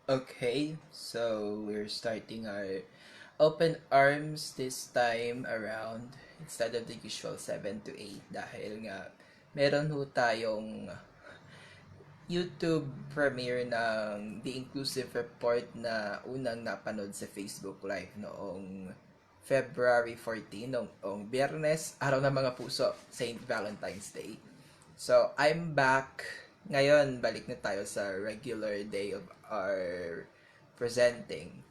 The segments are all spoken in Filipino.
Okay, so we're starting our open arms this time around instead of the usual 7 to 8 dahil nga meron ho tayong YouTube premiere ng The Inclusive Report na unang napanood sa Facebook Live noong February 14, noong Biyernes, araw ng mga puso, Saint Valentine's Day. So, I'm back. Ngayon, balik na tayo sa regular day of our presenting.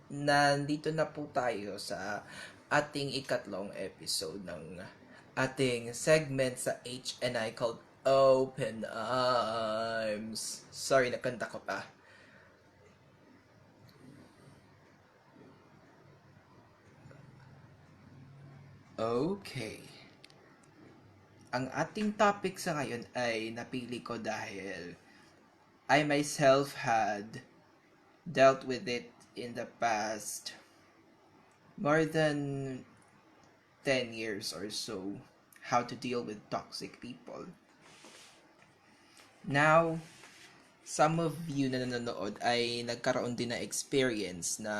Nandito na po tayo sa ating ikatlong episode ng ating segment sa HNI called Open Arms. Sorry, nakanta ko pa. Okay. Ang ating topic sa ngayon ay napili ko dahil I myself had dealt with it in the past more than 10 years or so, how to deal with toxic people. Now, some of you na nanonood ay nagkaroon din na experience na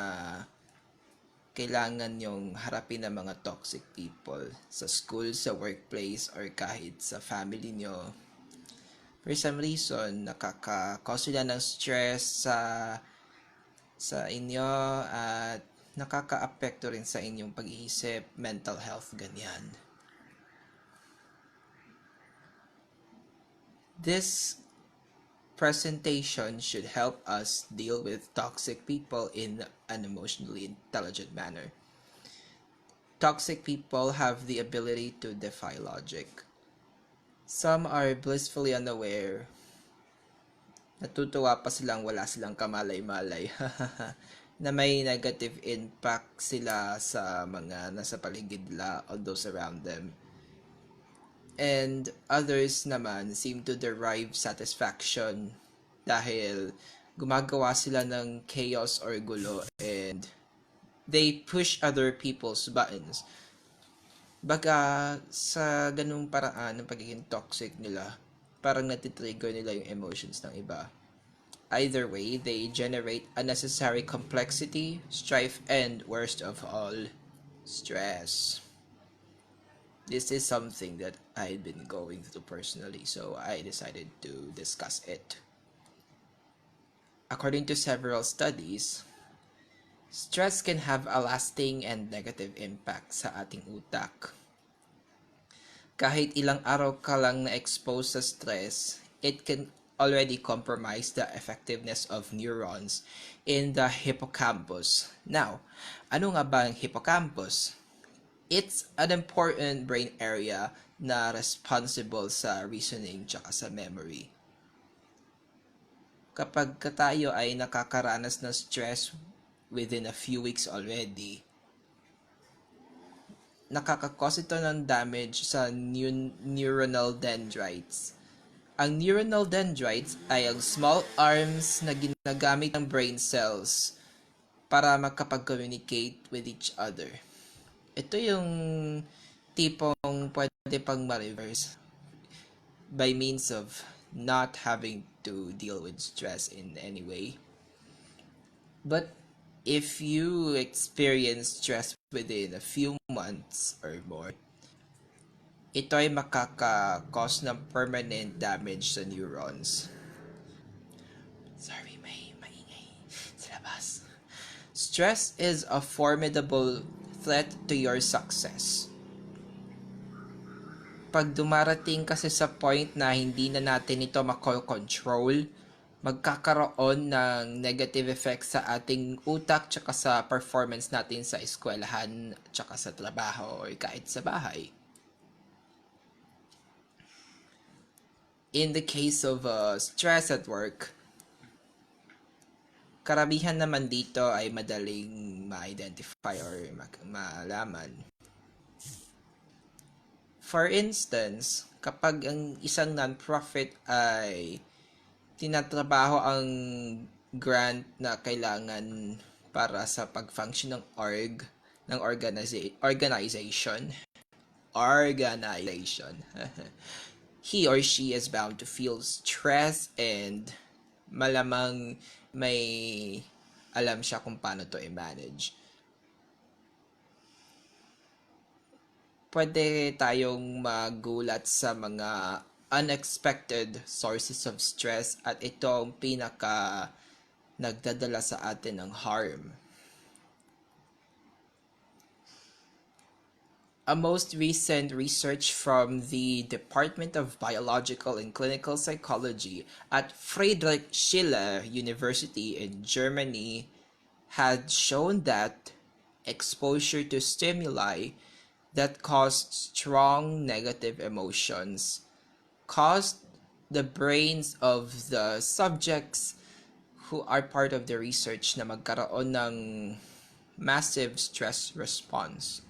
kailangan yung harapin ng mga toxic people sa school, sa workplace, or kahit sa family nyo. For some reason, nakaka-cause sila ng stress sa inyo at nakaka-apekto rin sa inyong pag-iisip, mental health, ganyan. This presentation should help us deal with toxic people in an emotionally intelligent manner. Toxic people have the ability to defy logic. Some are blissfully unaware. Natutuwa pa silang wala silang kamalay-malay na may negative impact sila sa mga nasa paligid nila or those around them. And others naman seem to derive satisfaction dahil gumagawa sila ng chaos or gulo and they push other people's buttons. Baga sa ganung paraan ng pagiging toxic nila, parang natitrigger nila yung emotions ng iba. Either way, they generate unnecessary complexity, strife, and worst of all, stress. This is something that I'd been going through personally, so I decided to discuss it. According to several studies, stress can have a lasting and negative impact sa ating utak. Kahit ilang araw ka lang na-expose sa stress, it can already compromise the effectiveness of neurons in the hippocampus. Now, ano nga ba ang hippocampus? It's an important brain area na responsible sa reasoning tsaka sa memory. Kapag tayo ay nakakaranas ng stress within a few weeks already, nakakakos ito ng damage sa neuronal dendrites. Ang neuronal dendrites ay ang small arms na ginagamit ng brain cells para makapag-communicate with each other. Ito yung tipong pwede pang ma-reverse by means of not having to deal with stress in any way. But if you experience stress within a few months or more, ito ay makaka-cause ng permanent damage sa neurons. Sorry, may maingay sa labas. Stress is a formidable threat to your success. Pag dumarating kasi sa point na hindi na natin ito makontrol, magkakaroon ng negative effects sa ating utak tsaka sa performance natin sa eskwelahan tsaka sa trabaho o kahit sa bahay. In the case of stress at work, karamihan naman dito ay madaling ma-identify or malaman. For instance, kapag ang isang non-profit ay tinatrabaho ang grant na kailangan para sa pag-function ng organization, he or she is bound to feel stress and malamang may alam siya kung paano to i-manage. Pwede tayong magulat sa mga unexpected sources of stress at ito ang pinaka nagdadala sa atin ng harm. A most recent research from the Department of Biological and Clinical Psychology at Friedrich Schiller University in Germany had shown that exposure to stimuli that caused strong negative emotions caused the brains of the subjects who are part of the research na magkaroon ng massive stress response.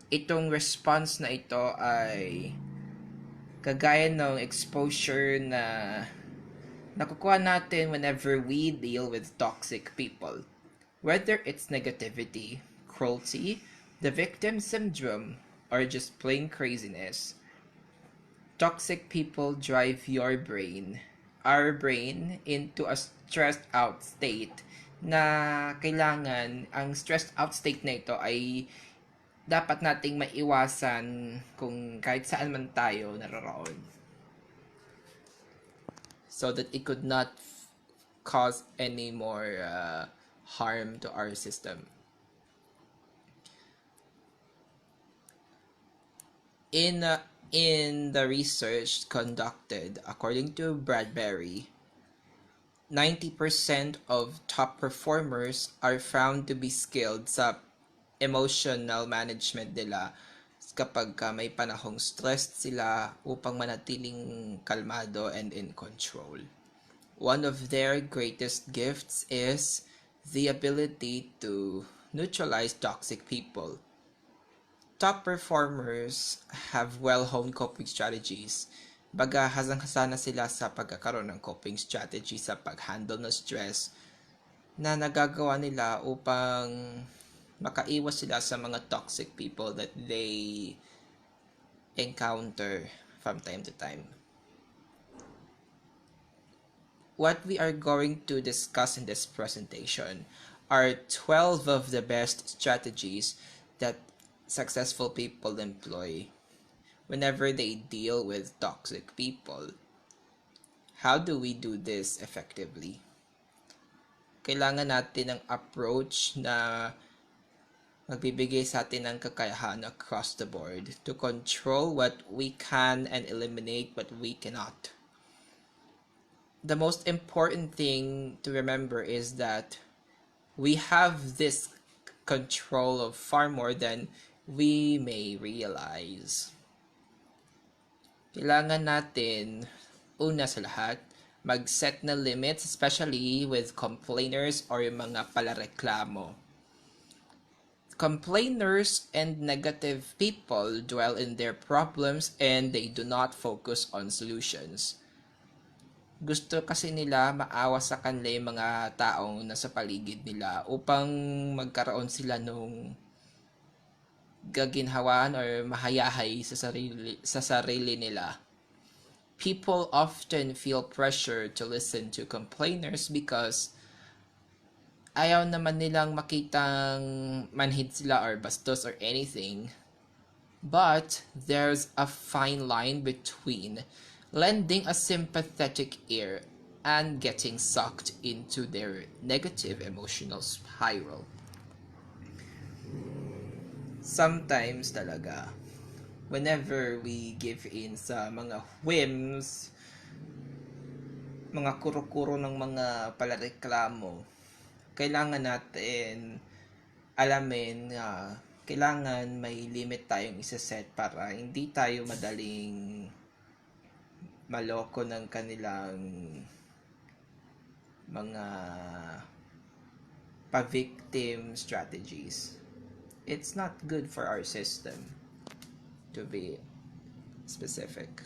Itong response na ito ay kagaya ng exposure na nakukuha natin whenever we deal with toxic people. Whether it's negativity, cruelty, the victim syndrome, or just plain craziness. Toxic people drive your brain, our brain, into a stressed out state na kailangan, ang stressed out state na ito ay dapat nating maiwasan kung kahit saan man tayo naroroon. So that it could not cause any more harm to our system. In the research conducted, according to Bradbury, 90% of top performers are found to be skilled sa emotional management nila kapag may panahong stressed sila upang manatiling kalmado and in control. One of their greatest gifts is the ability to neutralize toxic people. Top performers have well-honed coping strategies. Baga hasang-hasa na sila sa pagkakaroon ng coping strategy sa pag-handle ng stress na nagagawa nila upang makaiwas sila sa mga toxic people that they encounter from time to time. What we are going to discuss in this presentation are 12 of the best strategies that successful people employ whenever they deal with toxic people. How do we do this effectively? Kailangan natin ng approach na magbibigay sa atin ng kakayahan across the board to control what we can and eliminate what we cannot. The most important thing to remember is that we have this control of far more than we may realize. Kailangan natin, una sa lahat, mag-set na limits, especially with complainers or yung mga palareklamo. Complainers and negative people dwell in their problems and they do not focus on solutions. Gusto kasi nila maawa sa kanila yung mga taong nasa paligid nila upang magkaroon sila nung gaginhawan or mahayahay sa sarili nila. People often feel pressure to listen to complainers because ayaw naman nilang makitang manhid sila or bastos or anything. But there's a fine line between lending a sympathetic ear and getting sucked into their negative emotional spiral. Sometimes talaga, whenever we give in sa mga whims, mga kuro-kuro ng mga palareklamo, kailangan natin alamin na kailangan may limit tayong isa-set para hindi tayo madaling maloko ng kanilang mga pa-victim strategies. It's not good for our system, to be specific.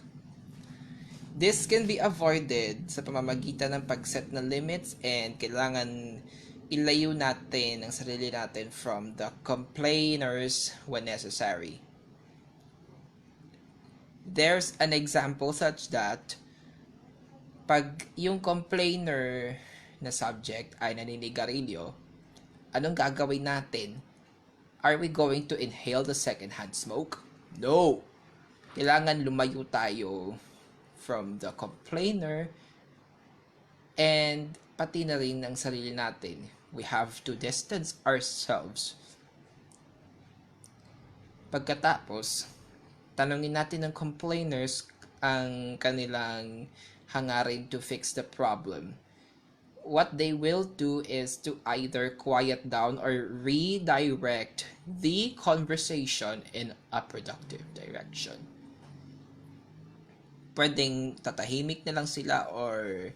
This can be avoided sa pamamagitan ng pag-set ng limits and kailangan ilayo natin ang sarili natin from the complainers when necessary. There's an example such that pag yung complainer na subject ay naninigarilyo, anong gagawin natin? Are we going to inhale the secondhand smoke? No! Kailangan lumayo tayo from the complainer and pati na rin ng sarili natin. We have to distance ourselves. Pagkatapos, tanungin natin ng complainers ang kanilang hangarin to fix the problem. What they will do is to either quiet down or redirect the conversation in a productive direction. Pwedeng tatahimik na lang sila or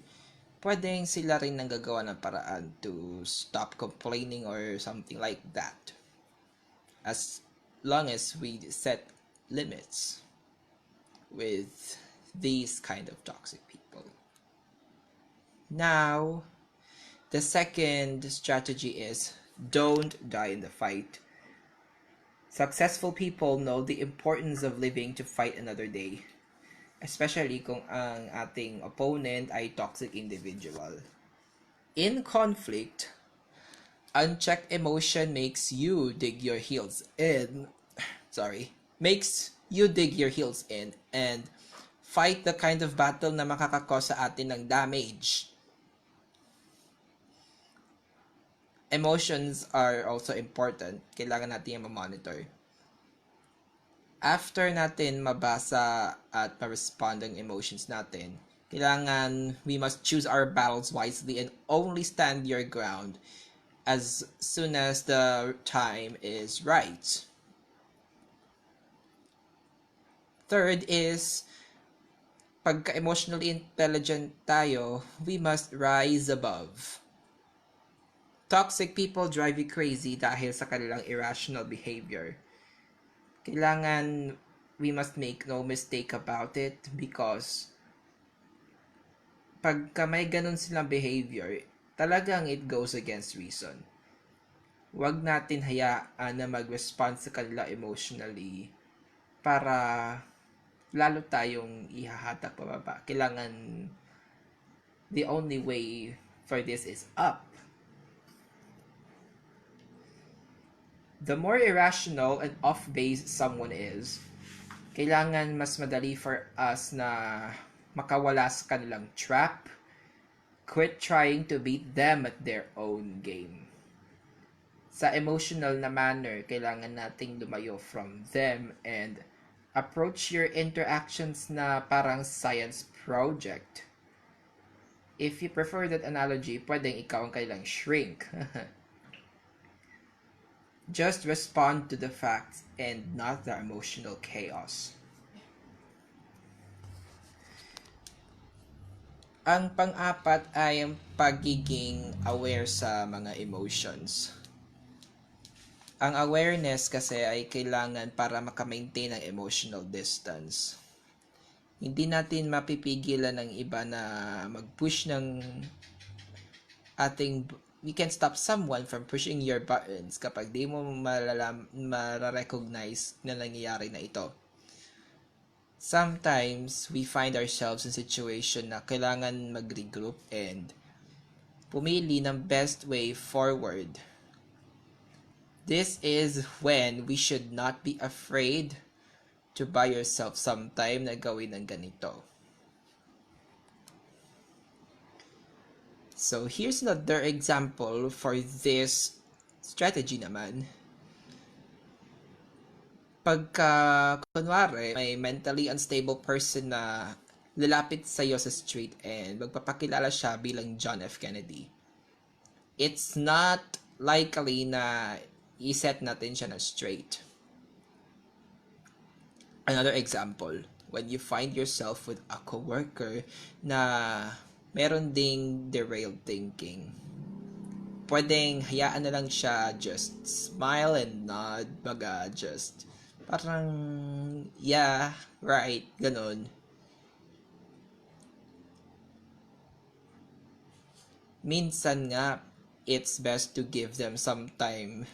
pwedeng sila rin nang gagawa ng paraan to stop complaining or something like that. As long as we set limits with these kind of toxic people. Now, the second strategy is don't die in the fight. Successful people know the importance of living to fight another day, especially kung ang ating opponent ay toxic individual. In conflict, unchecked emotion makes you dig your heels in. Makes you dig your heels in and fight the kind of battle na makakakos sa atin ng damage. Emotions are also important. Kailangan natin yung ma-monitor. After natin mabasa at ma-respond ang emotions natin, kailangan we must choose our battles wisely and only stand your ground as soon as the time is right. Third is, pagka emotionally intelligent tayo, we must rise above. Toxic people drive you crazy dahil sa kanilang irrational behavior. Kailangan we must make no mistake about it because pagka may ganun silang behavior, talagang it goes against reason. Huwag natin hayaan na mag-respond sa kanila emotionally para lalo tayong ihahatak pababa. Kailangan the only way for this is up. The more irrational and off-base someone is, kailangan mas madali for us na makawala sa kanilang trap, quit trying to beat them at their own game. Sa emotional na manner, kailangan nating lumayo from them and approach your interactions na parang science project. If you prefer that analogy, pwedeng ikaw ang kailang shrink. Just respond to the facts and not the emotional chaos. Ang pang-apat ay ang pagiging aware sa mga emotions. Ang awareness kasi ay kailangan para makamaintain ang emotional distance. Hindi natin mapipigilan ng iba na mag-push ng we can stop someone from pushing your buttons kapag di mo mararecognize na nangyayari na ito. Sometimes, we find ourselves in situation na kailangan mag-regroup and pumili ng best way forward. This is when we should not be afraid to buy yourself some time na gawin ng ganito. So, here's another example for this strategy naman. Pagka, kunwari, may mentally unstable person na lalapit sa'yo sa street and magpapakilala siya bilang John F. Kennedy. It's not likely na i-set natin siya na straight. Another example, when you find yourself with a coworker na meron ding derailed thinking, pwedeng hayaan na lang siya, just smile and nod, just parang, yeah, right, ganun. Minsan nga, it's best to give them some time,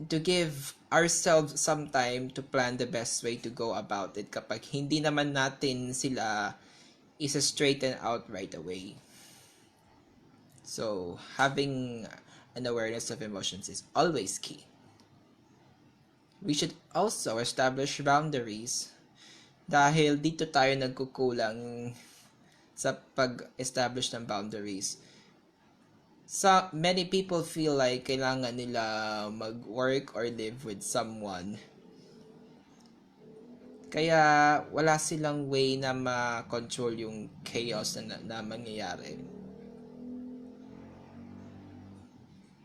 to give ourselves some time to plan the best way to go about it kapag hindi naman natin sila isa straighten out right away. So, having an awareness of emotions is always key. We should also establish boundaries dahil dito tayo nagkukulang sa pag-establish ng boundaries. Many people feel like kailangan nila mag-work or live with someone. Kaya wala silang way na ma-control yung chaos na mangyayari.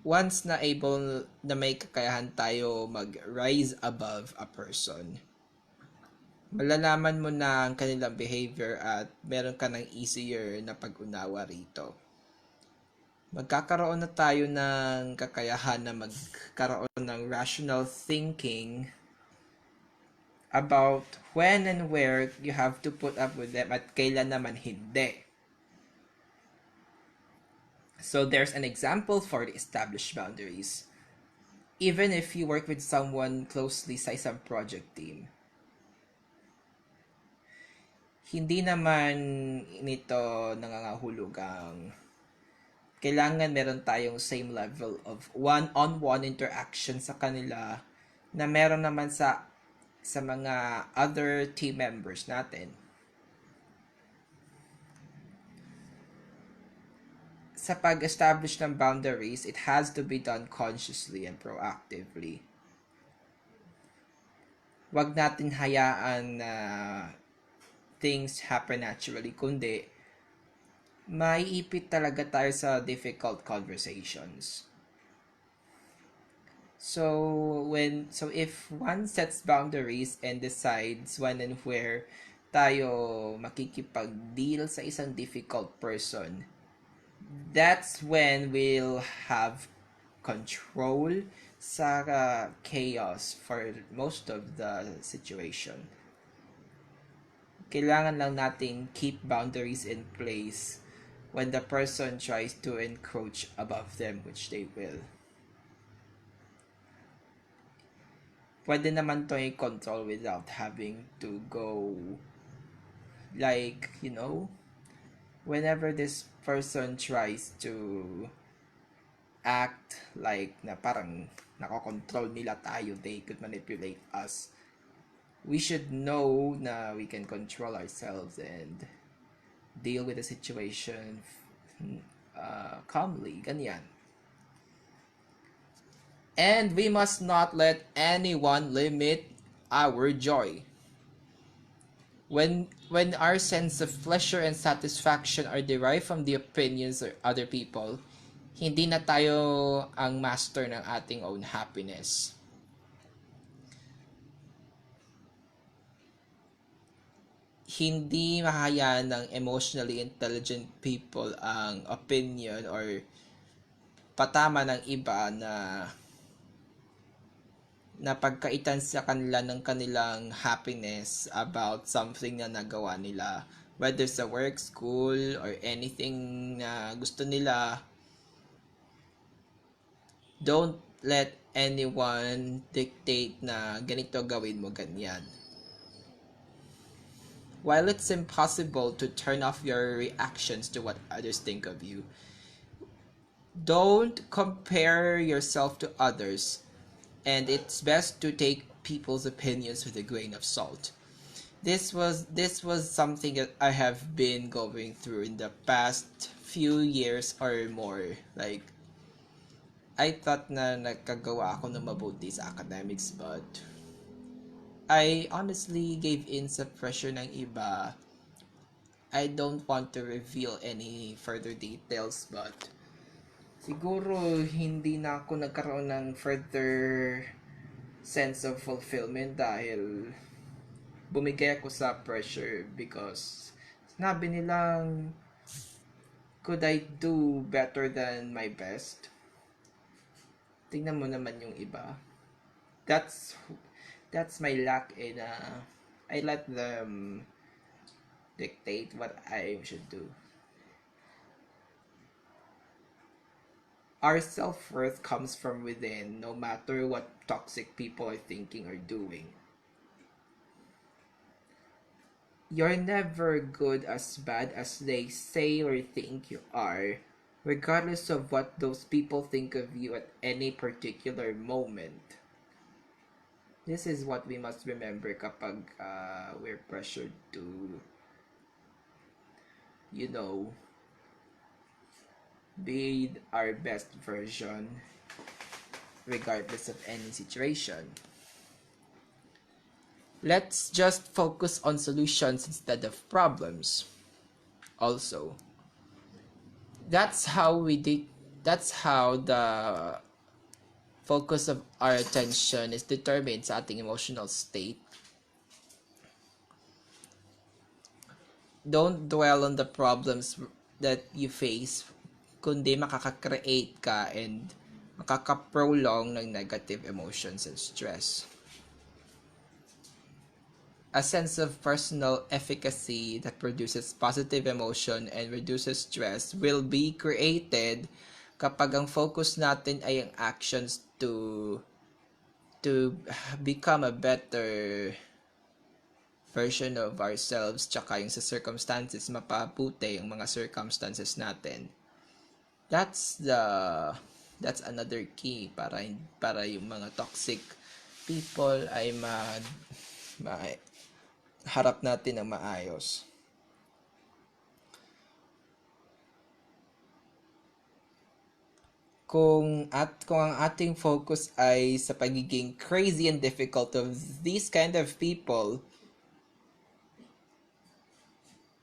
Once na able na may kakayahan tayo mag-rise above a person, malalaman mo na ang kanilang behavior at meron ka ng easier na pag-unawa rito. Magkakaroon na tayo ng kakayahan na magkaroon ng rational thinking about when and where you have to put up with them at kailan naman hindi. So there's an example for the established boundaries. Even if you work with someone closely sa isang project team, hindi naman nito nangangahulugang kailangan meron tayong same level of one-on-one interaction sa kanila na meron naman sa mga other team members natin. Sa pag-establish ng boundaries, it has to be done consciously and proactively. Wag natin hayaan na things happen naturally, kundi maiipit talaga tayo sa difficult conversations. So if one sets boundaries and decides when and where tayo makikipag-deal sa isang difficult person, that's when we'll have control sa chaos for most of the situation. Kailangan lang nating keep boundaries in place when the person tries to encroach above them, which they will. Pwede naman to i-control without having to go like, whenever this person tries to act like na parang nakokontrol nila tayo, they could manipulate us. We should know na we can control ourselves and deal with the situation calmly, ganyan. And we must not let anyone limit our joy. When our sense of pleasure and satisfaction are derived from the opinions of other people, hindi na tayo ang master ng ating own happiness. Hindi mahayaan ng emotionally intelligent people ang opinion or patama ng iba na napagkaitan sa kanila ng kanilang happiness about something na nagawa nila, whether sa work, school, or anything na gusto nila. Don't let anyone dictate na ganito gawin mo, ganyan. While it's impossible to turn off your reactions to what others think of you, don't compare yourself to others. And it's best to take people's opinions with a grain of salt. This was something that I have been going through in the past few years or more. Like, I thought na nagkagawa ako ng mabuti sa academics, but I honestly gave in sa pressure ng iba. I don't want to reveal any further details, but siguro hindi na ako nagkaroon ng further sense of fulfillment dahil bumigay ako sa pressure because sinabi nilang could I do better than my best? Tingnan mo naman yung iba. That's my lack in I let them dictate what I should do. Our self-worth comes from within, no matter what toxic people are thinking or doing. You're never good as bad as they say or think you are. regardless of what those people think of you at any particular moment. This is what we must remember kapag we're pressured to, you know, be our best version regardless of any situation. Let's just focus on solutions instead of problems. Also, that's how that's how the focus of our attention is determined sa ating emotional state. Don't dwell on the problems that you face, kundi makaka-create ka and makaka-prolong ng negative emotions and stress. A sense of personal efficacy that produces positive emotion and reduces stress will be created kapag ang focus natin ay ang actions to become a better version of ourselves, tsaka yung sa circumstances, mapabuti yung mga circumstances natin. That's another key para yung mga toxic people ay harap natin ng maayos. Kung ang ating focus ay sa pagiging crazy and difficult of these kind of people,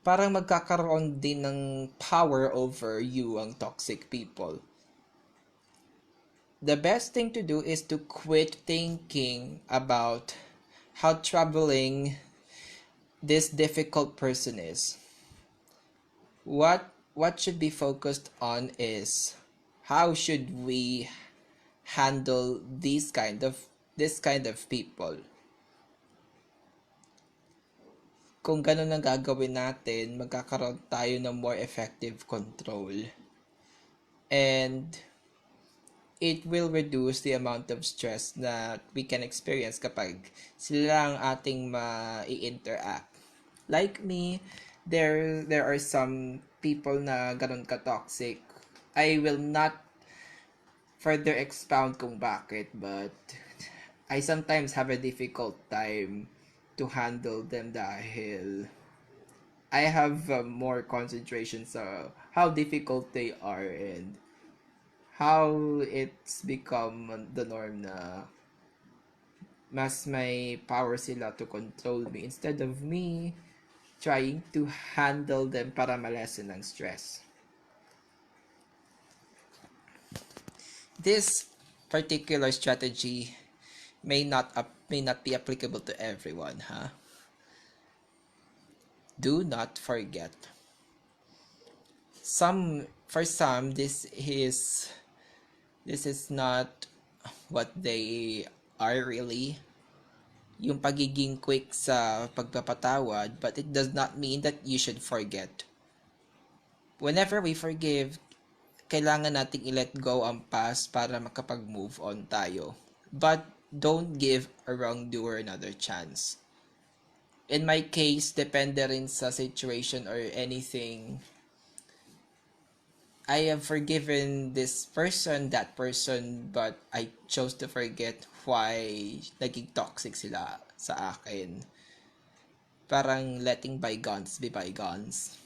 parang magkakaroon din ng power over you ang toxic people. The best thing to do is to quit thinking about how troubling this difficult person is. What should be focused on is how should we handle this kind of people. Kung ganun ang gagawin natin, magkakaroon tayo ng more effective control. And it will reduce the amount of stress that we can experience kapag sila ang ating ma-i-interact. Like me, there are some people na ganun ka-toxic. I will not further expound kung bakit, but I sometimes have a difficult time to handle them dahil I have more concentration sa how difficult they are and how it's become the norm na mas may power sila to control me instead of me trying to handle them para malesen ang stress. This particular strategy may not be applicable to everyone, huh? Do not forget. For some, this is not what they are really. Yung pagiging quick sa pagpapatawad, but it does not mean that you should forget. Whenever we forgive, kailangan nating i-let go ang past para makapag-move on tayo. But don't give a wrongdoer another chance. In my case, depende rin sa situation or anything. I have forgiven this person, that person, but I chose to forget why naging toxic sila sa akin. Parang letting bygones be bygones.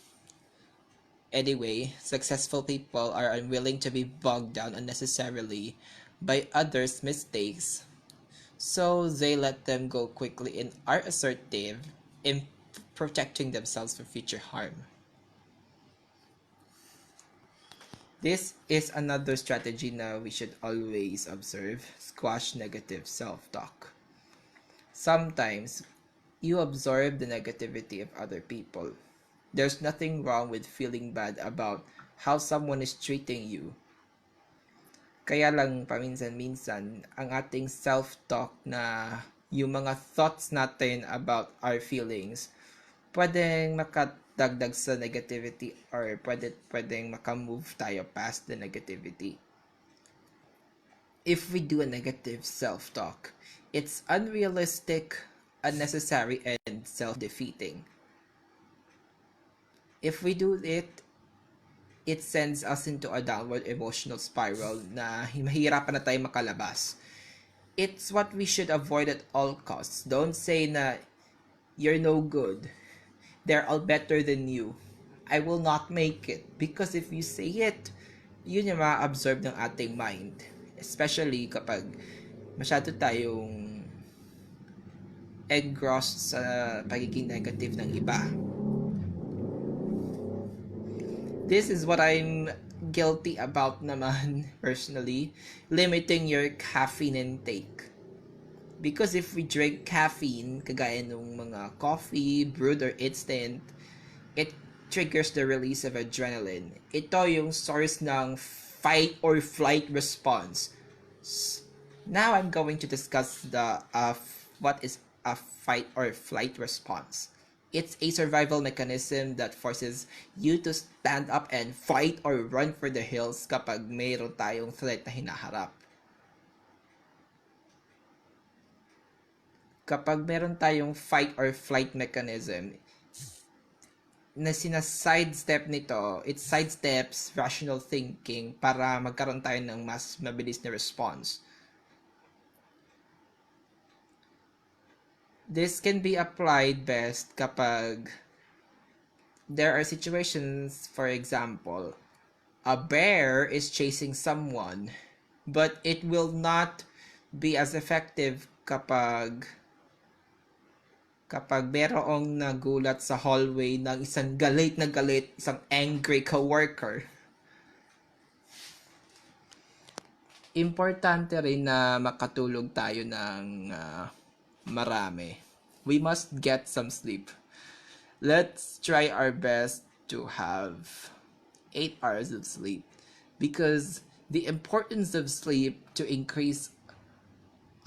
Anyway, successful people are unwilling to be bogged down unnecessarily by others' mistakes, so they let them go quickly and are assertive in protecting themselves from future harm. This is another strategy na we should always observe: squash negative self-talk. Sometimes, you absorb the negativity of other people. There's nothing wrong with feeling bad about how someone is treating you. Kaya lang paminsan-minsan, ang ating self-talk na yung mga thoughts natin about our feelings, pwedeng makadagdag sa negativity or pwedeng makamove tayo past the negativity. If we do a negative self-talk, it's unrealistic, unnecessary, and self-defeating. If we do it, it sends us into a downward emotional spiral na mahirapan na tayo makalabas. It's what we should avoid at all costs. Don't say na you're no good. They're all better than you. I will not make it. Because if you say it, yun yung ma-absorb ng ating mind. Especially kapag masyado tayong engrossed sa pagiging negative ng iba. This is what I'm guilty about naman personally, limiting your caffeine intake. Because if we drink caffeine, kagaya ng mga coffee, brewed or instant, it triggers the release of adrenaline. Ito yung source ng fight or flight response. Now I'm going to discuss the what is a fight or flight response. It's a survival mechanism that forces you to stand up and fight or run for the hills kapag mayroon tayong threat na hinaharap. Kapag meron tayong fight or flight mechanism, na sina-sidestep nito, it sidesteps rational thinking para magkaroon tayo ng mas mabilis na response. This can be applied best kapag there are situations, for example, a bear is chasing someone, but it will not be as effective kapag merong nagulat sa hallway ng isang galit, isang angry coworker. Importante rin na makatulog tayo ng marami. We must get some sleep. Let's try our best to have 8 hours of sleep, because the importance of sleep to increase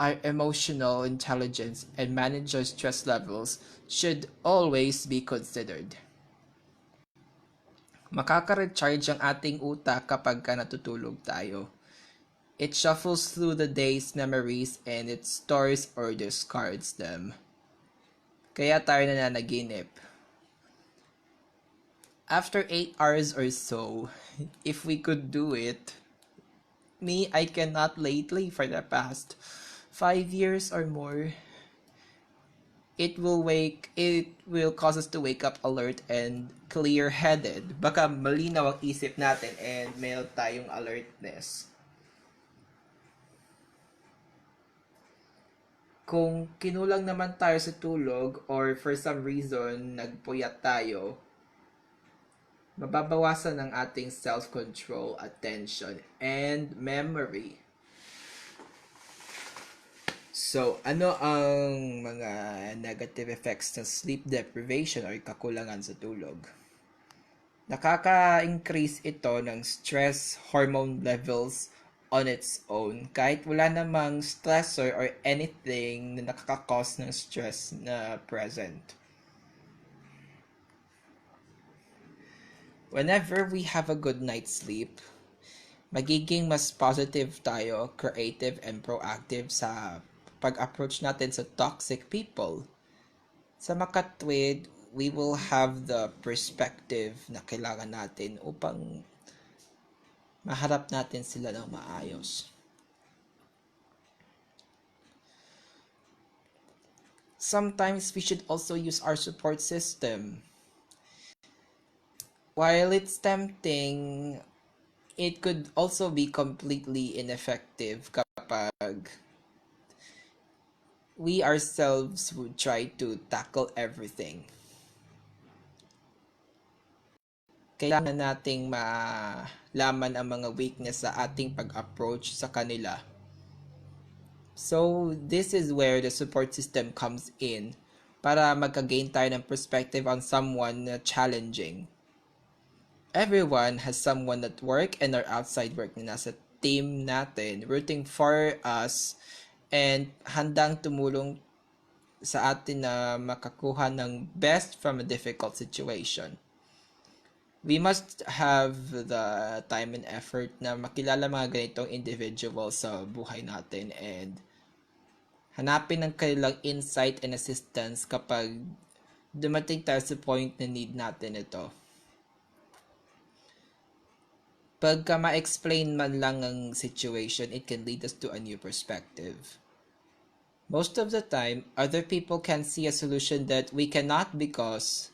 our emotional intelligence and manage our stress levels should always be considered. Makaka-recharge ang ating utak kapag natutulog tayo. It shuffles through the day's memories and it stores or discards them. Kaya tayo nananaginip. After 8 hours or so, if we could do it, I cannot lately for the past 5 years or more. It will cause us to wake up alert and clear-headed. Baka malinaw ang isip natin and meron tayong alertness. Kung kinulang naman tayo sa tulog or for some reason nagpuyat tayo, mababawasan ang ating self-control, attention, and memory. So, ano ang mga negative effects ng sleep deprivation or kakulangan sa tulog? Nakaka-increase ito ng stress hormone levels on its own kahit wala namang stressor or anything na nakaka-cause ng stress na present. Whenever we have a good night's sleep, magiging mas positive tayo, creative, and proactive sa pag-approach natin sa toxic people. Sa makatwid, we will have the perspective na kailangan natin upang maharap natin sila ng maayos. Sometimes we should also use our support system. While it's tempting, it could also be completely ineffective kapag we ourselves would try to tackle everything. Kailangan nating malaman ang mga weakness sa ating pag-approach sa kanila. So, this is where the support system comes in para magka-gain tayo ng perspective on someone na challenging. Everyone has someone at work and or outside work na nasa team natin, rooting for us and handang tumulong sa atin na makakuha ng best from a difficult situation. We must have the time and effort na makilala mga ganitong individuals sa buhay natin and hanapin ang kanilang insight and assistance kapag dumating tayo sa point na need natin ito. Pagka ma-explain man lang ang situation, it can lead us to a new perspective. Most of the time, other people can see a solution that we cannot because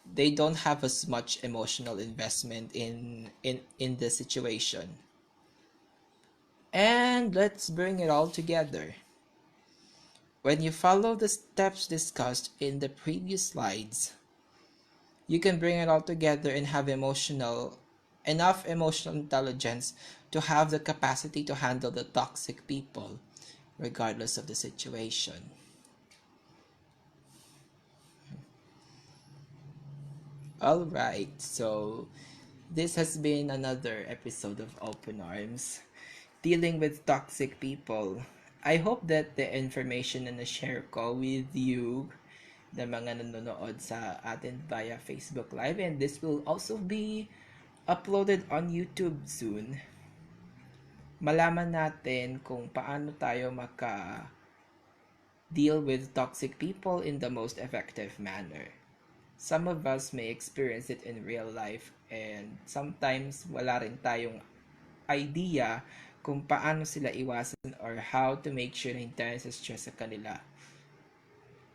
they don't have as much emotional investment in the situation. And let's bring it all together. When you follow the steps discussed in the previous slides, you can bring it all together and have enough emotional intelligence to have the capacity to handle the toxic people regardless of the situation. All right, so this has been another episode of Open Arms, dealing with toxic people. I hope that the information na na-share ko with you, the mga nanonood sa atin via Facebook Live, and this will also be uploaded on YouTube soon. Malaman natin kung paano tayo deal with toxic people in the most effective manner. Some of us may experience it in real life, and sometimes wala rin tayong idea kung paano sila iwasan or how to make sure na hindi tayo sa stress sa kanila.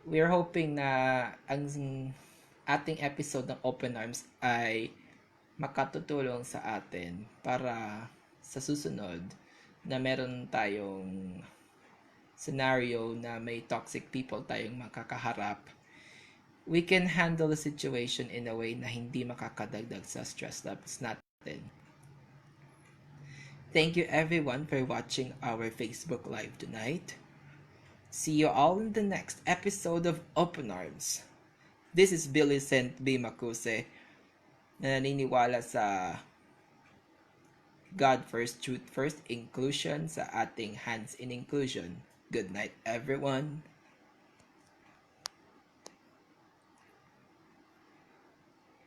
We're hoping na ang ating episode ng Open Arms ay makatutulong sa atin para sa susunod na meron tayong scenario na may toxic people tayong makakaharap, we can handle the situation in a way na hindi makakadagdag sa stress levels natin. Thank you everyone for watching our Facebook Live tonight. See you all in the next episode of Open Arms. This is Billy St. B. Makuse na naniniwala sa God first, truth first, inclusion sa ating hands in inclusion. Good night everyone.